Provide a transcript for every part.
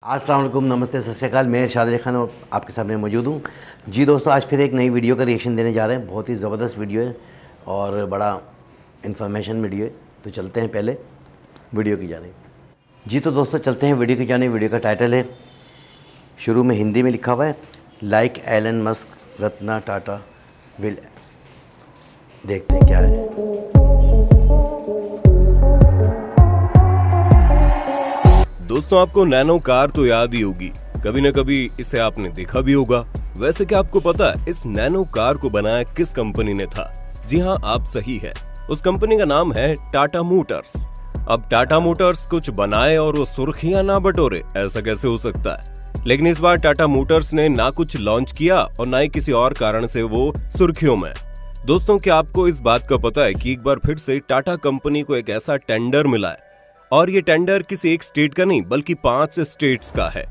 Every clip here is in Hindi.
अस्सलाम वालेकुम, नमस्ते, सत श्री अकाल। मैं इरशाद अली खान और आपके सामने मौजूद हूँ। जी दोस्तों, आज फिर एक नई वीडियो का रिएक्शन देने जा रहे हैं। बहुत ही ज़बरदस्त वीडियो है और बड़ा इन्फॉर्मेशन वीडियो है। तो चलते हैं पहले वीडियो की जाने। जी तो दोस्तों चलते हैं वीडियो की जाने। वीडियो का टाइटल है, शुरू में हिंदी में लिखा हुआ है, like Elon Musk Ratan Tata will. देखते हैं क्या है। दोस्तों, आपको नैनो कार तो याद ही होगी, कभी न कभी इसे आपने देखा भी होगा। वैसे क्या आपको पता है इस नैनो कार को बनाया किस कंपनी ने था? जी हाँ, आप सही है, उस कंपनी का नाम है टाटा मोटर्स। अब टाटा मोटर्स कुछ बनाए और वो सुर्खियां ना बटोरे, ऐसा कैसे हो सकता है? लेकिन इस बार टाटा मोटर्स ने ना कुछ लॉन्च किया और ना ही किसी और कारण से वो सुर्खियों में। दोस्तों, क्या आपको इस बात का पता है कि एक बार फिर से टाटा कंपनी को एक ऐसा टेंडर मिला है, और ये टेंडर किसी एक स्टेट का नहीं बल्कि 5 स्टेट्स का है।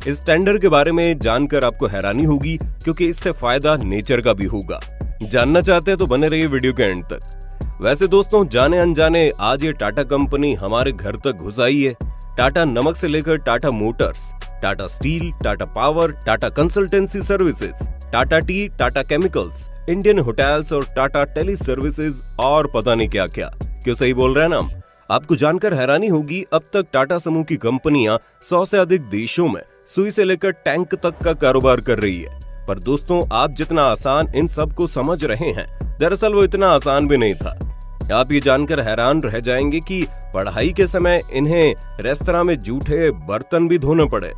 इस टेंडर के बारे में जानकर आपको हैरानी होगी, क्योंकि इससे फायदा नेचर का भी होगा। जानना चाहते हैं तो बने रहिए वीडियो के एंड तक। वैसे दोस्तों, जाने अनजाने आज ये टाटा कंपनी हमारे घर तक घुस आई है। टाटा नमक से लेकर Tata Motors, Tata steel, Tata power, Tata consultancy services, Tata T, Tata chemicals, Indian hotels और टाटा टेली सर्विसेज और पता नहीं क्या क्या। क्यों सही बोल रहे हैं ना हम? आपको जानकर हैरानी होगी, अब तक टाटा समूह की कंपनियां 100 से अधिक देशों में सुई से लेकर टैंक तक का कारोबार कर रही है। पर दोस्तों, आप जितना आसान इन सब को समझ रहे हैं, दरअसल वो इतना आसान भी नहीं था। आप ये जानकर हैरान रह जाएंगे कि पढ़ाई के समय इन्हें रेस्तरां में जूठे बर्तन भी धोने पड़े,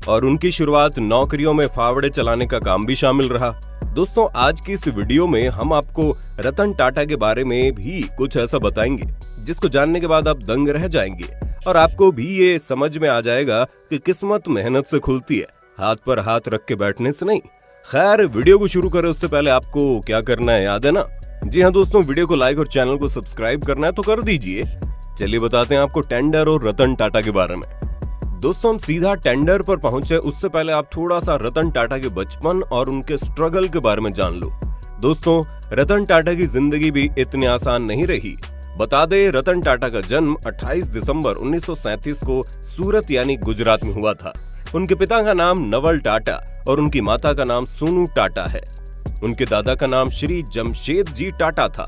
और उनकी शुरुआत नौकरियों में फावड़े चलाने का काम भी शामिल रहा। दोस्तों, आज की इस वीडियो में हम आपको रतन टाटा के बारे में भी कुछ ऐसा बताएंगे जिसको जानने के बाद आप दंग रह जाएंगे, और आपको भी ये समझ में आ जाएगा कि किस्मत मेहनत से खुलती है, हाथ पर हाथ रख के बैठने से नहीं। खैर, वीडियो को शुरू करें उससे पहले आपको क्या करना है, याद है ना? जी हाँ दोस्तों, वीडियो को लाइक और चैनल को सब्सक्राइब करना है तो कर दीजिए। चलिए बताते हैं आपको टेंडर और रतन टाटा के बारे में। दोस्तों, हम सीधा टेंडर पर पहुंचे उससे पहले आप थोड़ा सा रतन टाटा के बचपन और उनके स्ट्रगल के बारे में जान लो। दोस्तों, रतन टाटा की जिंदगी भी इतनी आसान नहीं रही। बता दें, रतन टाटा का जन्म 28 दिसंबर 1937 को सूरत यानी गुजरात में हुआ था। उनके पिता का नाम नवल टाटा और उनकी माता का नाम सोनू टाटा है। उनके दादा का नाम श्री जमशेद जी टाटा था।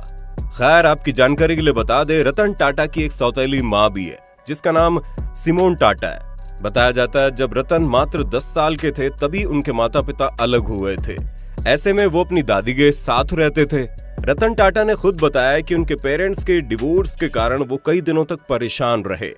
खैर, आपकी जानकारी के लिए बता दें, रतन टाटा की एक सौतेली माँ भी है जिसका नाम सिमोन टाटा है। बताया जाता है जब रतन मात्र 10 साल के थे तभी उनके माता पिता अलग हुए थे। ऐसे में वो अपनी दादी के साथ रहते थे। रतन टाटा ने खुद बताया कि उनके पेरेंट्स के डिवोर्स के कारण वो कई दिनों तक परेशान रहे।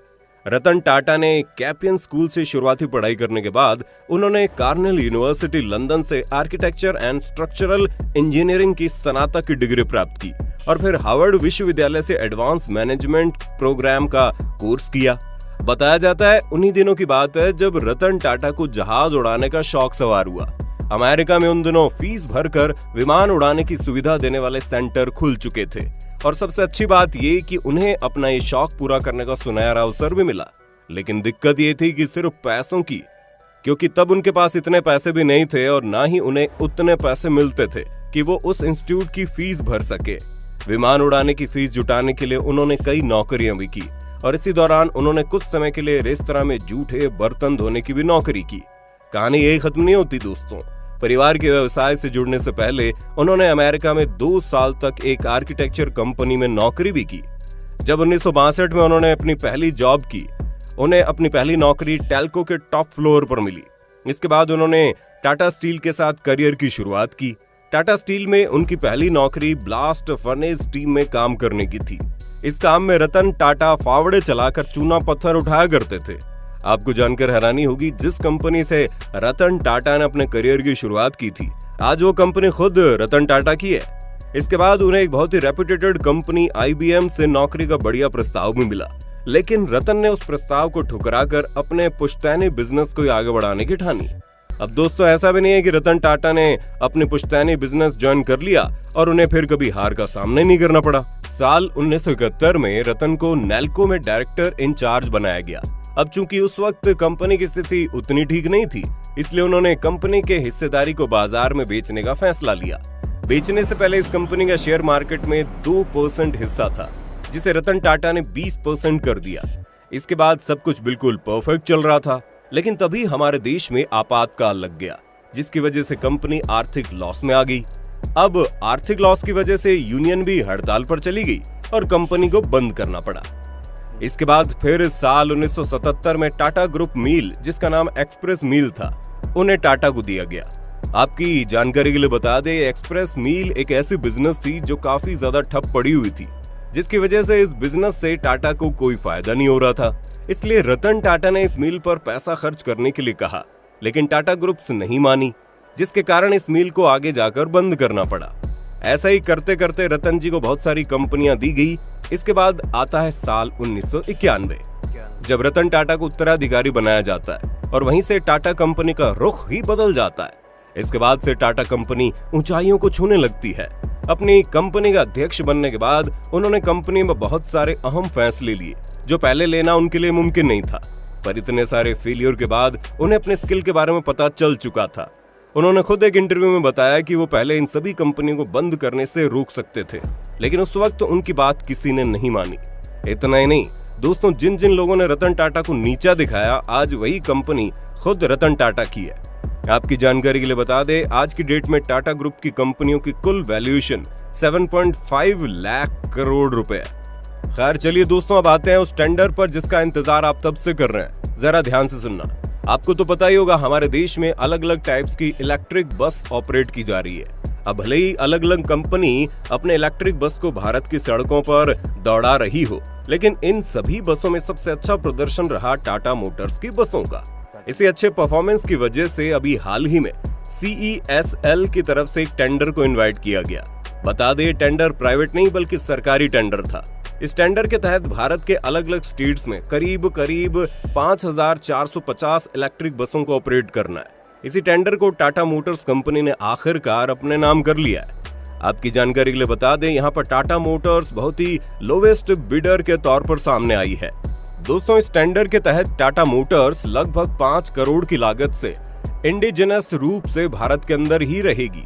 रतन टाटा ने कैपियन स्कूल से शुरुआती पढ़ाई करने के बाद उन्होंने कार्नेल यूनिवर्सिटी लंदन से आर्किटेक्चर एंड स्ट्रक्चरल इंजीनियरिंग की स्नातक की डिग्री प्राप्त की, और फिर हार्वर्ड विश्वविद्यालय से एडवांस मैनेजमेंट प्रोग्राम का कोर्स किया। बताया जाता है उन्हीं दिनों की बात है जब रतन टाटा को जहाज उड़ाने का शौक सवार हुआ। अमेरिका में उन दिनों फीस भरकर विमान उड़ाने की सुविधा देने वाले सेंटर खुल चुके थे, और सबसे अच्छी बात ये कि उन्हें अपना ये शौक पूरा करने का सुनहरा अवसर भी मिला। लेकिन दिक्कत ये थी कि सिर्फ पैसों की, क्योंकि तब उनके पास इतने पैसे भी नहीं थे और ना ही उन्हें उतने पैसे मिलते थे कि वो उस इंस्टीट्यूट की फीस भर सके। विमान उड़ाने की फीस जुटाने के लिए उन्होंने कई नौकरियां भी की, और इसी दौरान उन्होंने कुछ समय के लिए रेस्तरां में जूठे बर्तन धोने की भी नौकरी की। कहानी यही खत्म नहीं होती दोस्तों। परिवार के व्यवसाय से जुड़ने से पहले उन्होंने अमेरिका में 2 साल तक एक आर्किटेक्चर कंपनी में नौकरी भी की। जब 1962 में उन्होंने अपनी पहली जॉब की, उन्हें अपनी पहली नौकरी टेल्को के टॉप फ्लोर पर मिली। इसके बाद उन्होंने टाटा स्टील के साथ करियर की शुरुआत की। टाटा स्टील में उनकी पहली नौकरी ब्लास्ट फर्नेस टीम में काम करने की थी। इस काम में रतन टाटा फावड़े चलाकर चूना पत्थर उठाया करते थे। आपको जानकर हैरानी होगी, जिस कंपनी से रतन टाटा ने अपने करियर की शुरुआत की थी, आज वो कंपनी खुद रतन टाटा की है। इसके बाद उन्हें एक बहुत ही रेप्यूटेड कंपनी IBM से नौकरी का बढ़िया प्रस्ताव भी मिला, लेकिन रतन ने उस प्रस्ताव को ठुकराकर अपने पुश्तैनी बिजनेस को आगे बढ़ाने की ठानी। अब दोस्तों, ऐसा भी नहीं है कि रतन टाटा ने अपने पुश्तैनी बिजनेस ज्वाइन कर लिया और उन्हें फिर कभी हार का सामना नहीं करना पड़ा। साल 1971 में रतन को नेल्को में डायरेक्टर इंचार्ज बनाया गया। अब चूंकि उस वक्त कंपनी की स्थिति उतनी ठीक नहीं थी, इसलिए उन्होंने कंपनी के हिस्सेदारी को बाजार में बेचने का फैसला लिया। बेचने से पहले इस कंपनी का शेयर मार्केट में 2% हिस्सा था, जिसे रतन टाटा ने 20% कर दिया। इसके बाद सब कुछ बिल्कुल परफेक्ट चल रहा था। लेकिन तभी हमारे देश में आपातकाल लग गया, जिसकी वजह से कंपनी आर्थिक लॉस में आ गई। अब आर्थिक लॉस की वजह से यूनियन भी हड़ताल पर चली गई और कंपनी को बंद करना पड़ा। इसके बाद फिर साल 1977 में टाटा ग्रुप मील, जिसका नाम एक्सप्रेस मील था, उन्हें टाटा को दिया गया। आपकी जानकारी के लिए बता दें, एक्सप्रेस मील एक ऐसी बिजनेस थी जो काफी ज्यादा ठप पड़ी हुई थी, जिसकी वजह से इस बिजनेस से टाटा को कोई फायदा नहीं हो रहा था। इसलिए रतन टाटा ने इस मील पर पैसा खर्च करने के लिए कहा, लेकिन टाटा ग्रुप्स नहीं मानी, जिसके कारण इस मील को आगे जाकर बंद करना पड़ा। ऐसा ही करते करते रतन जी को बहुत सारी कंपनियां दी गई। इसके बाद आता है साल 1991, जब रतन टाटा को उत्तराधिकारी बनाया जाता है और वहीं से टाटा कंपनी का रुख ही बदल जाता है। इसके बाद से टाटा कंपनी ऊंचाइयों को छूने लगती है। अपनी कंपनी का अध्यक्ष बनने के बाद उन्होंने कंपनी में बहुत सारे अहम फैसले लिए, जो पहले लेना उनके लिए मुमकिन नहीं था। पर इतने सारे फेलियर के बाद उन्हें अपने स्किल के बारे में पता चल चुका था। उन्होंने खुद एक इंटरव्यू में बताया कि वो पहले इन सभी कंपनियों को बंद करने से रोक सकते थे, लेकिन उस वक्त उनकी बात किसी ने नहीं मानी। इतना ही नहीं दोस्तों, जिन जिन लोगों ने रतन टाटा को नीचा दिखाया, आज वही कंपनी खुद रतन टाटा की है। आपकी जानकारी के लिए बता दें, आज की डेट में टाटा ग्रुप की कंपनियों की कुल वैल्यूएशन 7.5 लाख करोड़ रुपए है। खैर चलिए दोस्तों, अब आते हैं उस टेंडर पर जिसका इंतजार आप तब से कर रहे हैं। जरा ध्यान से सुनना। आपको तो पता ही होगा, हमारे देश में अलग अलग टाइप्स की इलेक्ट्रिक बस ऑपरेट की जा रही है। अब भले ही अलग अलग कंपनी अपने इलेक्ट्रिक बस को भारत की सड़कों पर दौड़ा रही हो, लेकिन इन सभी बसों में सबसे अच्छा प्रदर्शन रहा टाटा मोटर्स की बसों का। इसी अच्छे परफॉर्मेंस की वजह से अभी हाल ही में CESL की तरफ से एक टेंडर को इनवाइट किया गया। बता दें, टेंडर प्राइवेट नहीं बल्कि सरकारी टेंडर था। इस टेंडर के तहत भारत के अलग अलग स्टेट्स में करीब 5450 इलेक्ट्रिक बसों को ऑपरेट करना है। इसी टेंडर को टाटा मोटर्स कंपनी ने आखिरकार अपने नाम कर लिया है। आपकी जानकारी के लिए बता दें, यहाँ पर टाटा मोटर्स बहुत ही लोवेस्ट बिडर के तौर पर सामने आई है। दोस्तों, इस टेंडर के तहत टाटा मोटर्स लगभग 5 करोड़ की लागत से इंडिजिनस रूप से भारत के अंदर ही रहेगी।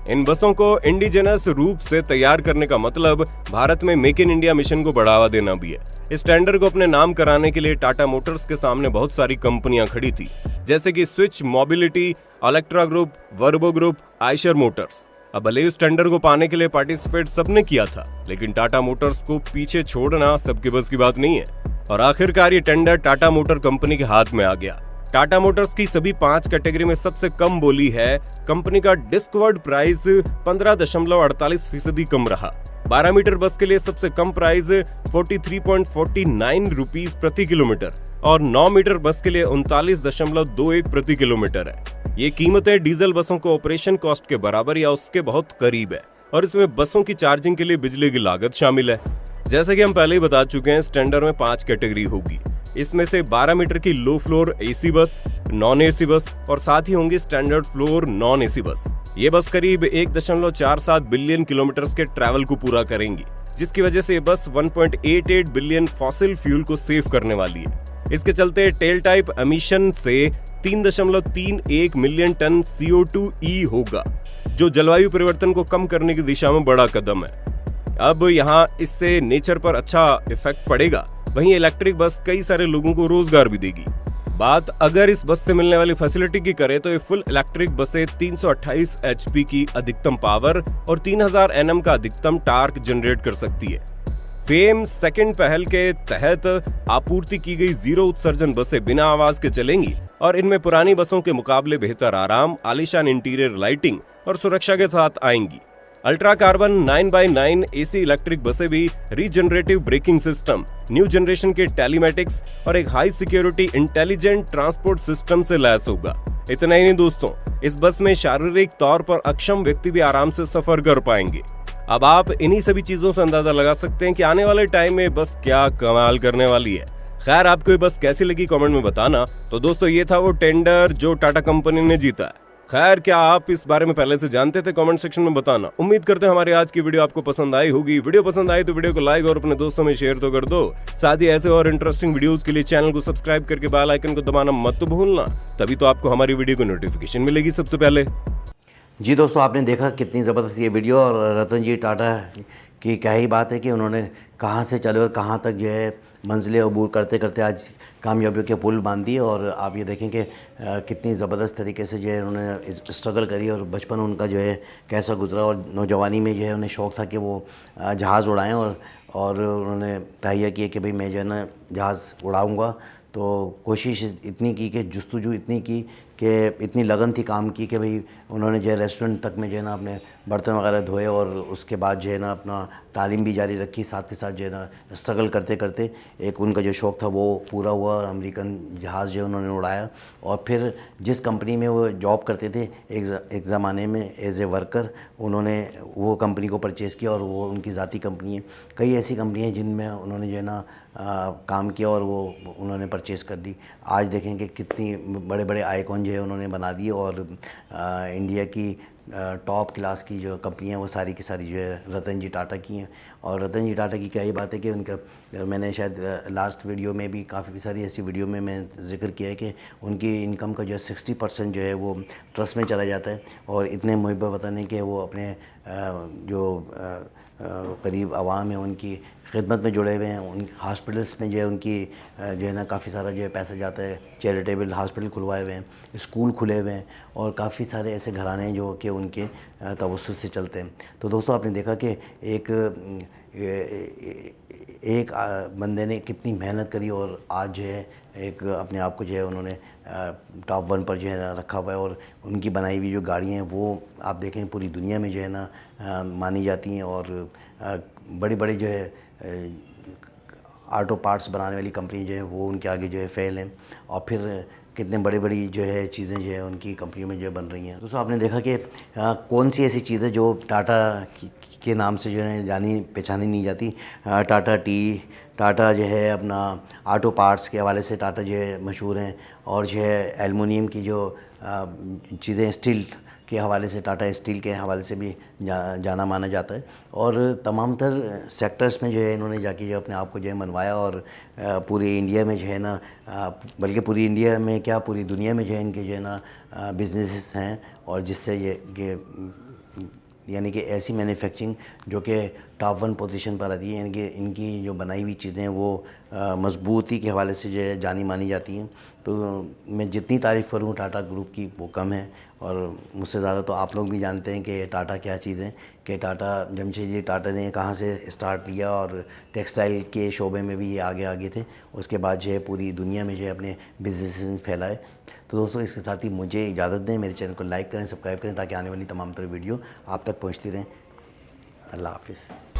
इन बसों को इंडिजिनस रूप से तैयार करने का मतलब भारत में मेक इन इंडिया मिशन को बढ़ावा देना भी है। इस टेंडर को अपने नाम कराने के लिए टाटा मोटर्स के सामने बहुत सारी कंपनियां खड़ी थी, जैसे कि स्विच मोबिलिटी, इलेक्ट्रा ग्रुप, वर्बो ग्रुप, आयशर मोटर्स। अब भले उस टेंडर को पाने के लिए पार्टिसिपेट सबने किया था, लेकिन टाटा मोटर्स को पीछे छोड़ना सबके बस की बात नहीं है और आखिरकार ये टेंडर टाटा मोटर कंपनी के हाथ में आ गया। टाटा मोटर्स की सभी 5 कैटेगरी में सबसे कम बोली है। कंपनी का डिस्कवर्ड प्राइस 15.48% कम रहा। 12 मीटर बस के लिए सबसे कम प्राइस 43.49 रुपीस प्रति किलोमीटर और 9 मीटर बस के लिए 39.21 प्रति किलोमीटर है। ये कीमतें डीजल बसों को ऑपरेशन कॉस्ट के बराबर या उसके बहुत करीब है और इसमें बसों की चार्जिंग के लिए बिजली की लागत शामिल है। जैसे कि हम पहले ही बता चुके हैं, इस टेंडर में 5 कैटेगरी होगी। इसमें से 12 मीटर की लो फ्लोर AC बस, नॉन AC बस और साथ ही होंगी स्टैंडर्ड फ्लोर नॉन AC बस। ये बस करीब 1.47 बिलियन किलोमीटर के ट्रैवल को पूरा करेंगी, जिसकी वजह से ये बस 1.88 बिलियन फॉसिल फ्यूल को सेव करने वाली है। इसके चलते टेल टाइप एमिशन से 3.31 मिलियन टन CO2e होगा, जो जलवायु परिवर्तन को कम करने की दिशा में बड़ा कदम है। अब यहाँ इससे नेचर पर अच्छा इफेक्ट पड़ेगा। वहीं इलेक्ट्रिक बस कई सारे लोगों को रोजगार भी देगी। बात अगर इस बस से मिलने वाली फैसिलिटी की करें तो ये फुल इलेक्ट्रिक बसें 328 HP की अधिकतम पावर और 3000 Nm का अधिकतम टार्क जनरेट कर सकती है। फेम सेकंड पहल के तहत आपूर्ति की गई जीरो उत्सर्जन बसें बिना आवाज के चलेंगी और इनमें पुरानी बसों के मुकाबले बेहतर आराम, आलीशान इंटीरियर लाइटिंग और सुरक्षा के साथ आएंगी। Ultra carbon 9x9 AC electric बसें भी regenerative braking system, new generation के टेलीमेटिक्स और एक high security intelligent transport system से लैस होगा। इतना ही नहीं दोस्तों, इस बस में शारीरिक तौर पर अक्षम व्यक्ति भी आराम से सफर कर पाएंगे। अब आप इन्हीं सभी चीजों से अंदाजा लगा सकते हैं कि आने वाले टाइम में बस क्या कमाल करने वाली है। खैर, आपको ये बस कैसी लगी कमेंट में बताना। तो दोस्तों, ये था वो टेंडर जो टाटा कंपनी ने जीता है। खैर, क्या आप इस बारे में पहले से जानते थे? कमेंट सेक्शन में बताना। उम्मीद करते हैं हमारी आज की वीडियो आपको पसंद आई होगी। वीडियो पसंद आई तो वीडियो को लाइक और अपने दोस्तों में शेयर तो कर दो। साथ ही ऐसे और इंटरेस्टिंग वीडियोस के लिए चैनल को सब्सक्राइब करके बेल आइकन को दबाना मत भूलना, तभी तो आपको हमारी वीडियो को नोटिफिकेशन मिलेगी सबसे पहले। जी दोस्तों, आपने देखा कितनी ज़बरदस्त ये वीडियो और रतन जी टाटा की क्या ही बात है कि उन्होंने कहाँ से चले और कहाँ तक जो है मंजिलें अबूर करते करते आज कामयाबियों के पुल बांध दिए। और आप ये देखें कि कितनी ज़बरदस्त तरीके से जो है उन्होंने स्ट्रगल करी और बचपन उनका जो है कैसा गुजरा, और नौजवानी में जो है उन्हें शौक़ था कि वो जहाज़ उड़ाएँ, और उन्होंने तहैया किया कि भाई मैं जो है ना जहाज़ उड़ाऊँगा। तो कोशिश इतनी की कि जुस्तजू इतनी की कि इतनी लगन थी काम की कि भाई उन्होंने जो है रेस्टोरेंट तक में जो है ना अपने बर्तन वगैरह धोए, और उसके बाद जो है ना अपना तालीम भी जारी रखी, साथ के साथ जो है ना स्ट्रगल करते करते एक उनका जो शौक़ था वो पूरा हुआ, और अमेरिकन जहाज़ जो है उन्होंने उड़ाया। और फिर जिस कंपनी में वो जॉब करते थे एक ज़माने में एज ए वर्कर, उन्होंने वो कंपनी को परचेज़ किया, और वो उनकी ज़ाती कंपनी है। कई ऐसी कंपनी हैं जिनमें उन्होंने जो है ना काम किया और वो उन्होंने परचेज़ कर दी। आज देखें कि कितनी बड़े बड़े आइकॉन जो है उन्होंने बना दिए, और इंडिया की टॉप क्लास की जो कंपनियाँ वो सारी की सारी जो है रतन जी टाटा की हैं। और रतन जी टाटा की क्या ही बात है कि उनका, मैंने शायद लास्ट वीडियो में भी काफ़ी सारी ऐसी वीडियो में मैं जिक्र किया है कि उनकी इनकम का जो है 60% जो है वो ट्रस्ट में चला जाता है। और इतने मुहिब वतन है कि वो अपने जो करीब आवाम है उनकी खिदमत में जुड़े हुए हैं। उन हॉस्पिटल्स में जो है उनकी जो है ना काफ़ी सारा जो है पैसा जाता है, चैरिटेबल हॉस्पिटल खुलवाए हुए हैं, स्कूल खुले हुए हैं, और काफ़ी सारे ऐसे घराने हैं जो कि उनके तवस्सुत से चलते हैं। तो दोस्तों आपने देखा कि एक बंदे ने कितनी मेहनत करी, और आज जो है एक अपने आप को जो है उन्होंने टॉप 1 पर जो है ना रखा हुआ है। और उनकी बनाई हुई जो गाड़ियाँ हैं वो आप देखें पूरी दुनिया में जो है ना मानी जाती हैं, और बड़ी बड़ी जो है ऑटो पार्ट्स बनाने वाली कंपनी जो है वो उनके आगे जो है फेल हैं। और फिर कितने बड़ी बड़ी जो है चीज़ें जो है उनकी कंपनियों में जो है बन रही हैं। दोस्तों आपने देखा कि कौन सी ऐसी चीज़ें जो टाटा के नाम से जो है जानी पहचानी नहीं जाती। टाटा टी, टाटा जो है अपना ऑटो पार्ट्स के हवाले से टाटा जो है मशहूर हैं, और जो है एलुमिनियम की जो चीज़ें, स्टील के हवाले से, टाटा स्टील के हवाले से भी जाना माना जाता है। और तमाम तर सेक्टर्स में जो है इन्होंने जाके जो अपने आप को जो है मनवाया, और पूरे इंडिया में जो है ना, बल्कि पूरी इंडिया में क्या पूरी दुनिया में जो है इनके जो है ना बिजनेसेस हैं, और जिससे ये यानी कि ऐसी मैन्युफैक्चरिंग जो कि टॉप 1 पोजीशन पर आती है, यानी कि इनकी जो बनाई हुई चीज़ें हैं वो मजबूती के हवाले से जो है जानी मानी जाती हैं। तो मैं जितनी तारीफ़ करूँ टाटा ग्रुप की वो कम है, और मुझसे ज़्यादा तो आप लोग भी जानते हैं कि टाटा क्या चीज़ है, कि टाटा जमशेदजी टाटा ने कहाँ से स्टार्ट किया, और टेक्सटाइल के शोबे में भी ये आगे थे। उसके बाद जो है पूरी दुनिया में जो है अपने बिजनेस फैलाए। तो दोस्तों इसके साथ ही मुझे इजाज़त दें, मेरे चैनल को लाइक करें, सब्सक्राइब करें, ताकि आने वाली तमाम तरह वीडियो आप तक पहुँचती रहें। अल्लाह हाफ़िज़।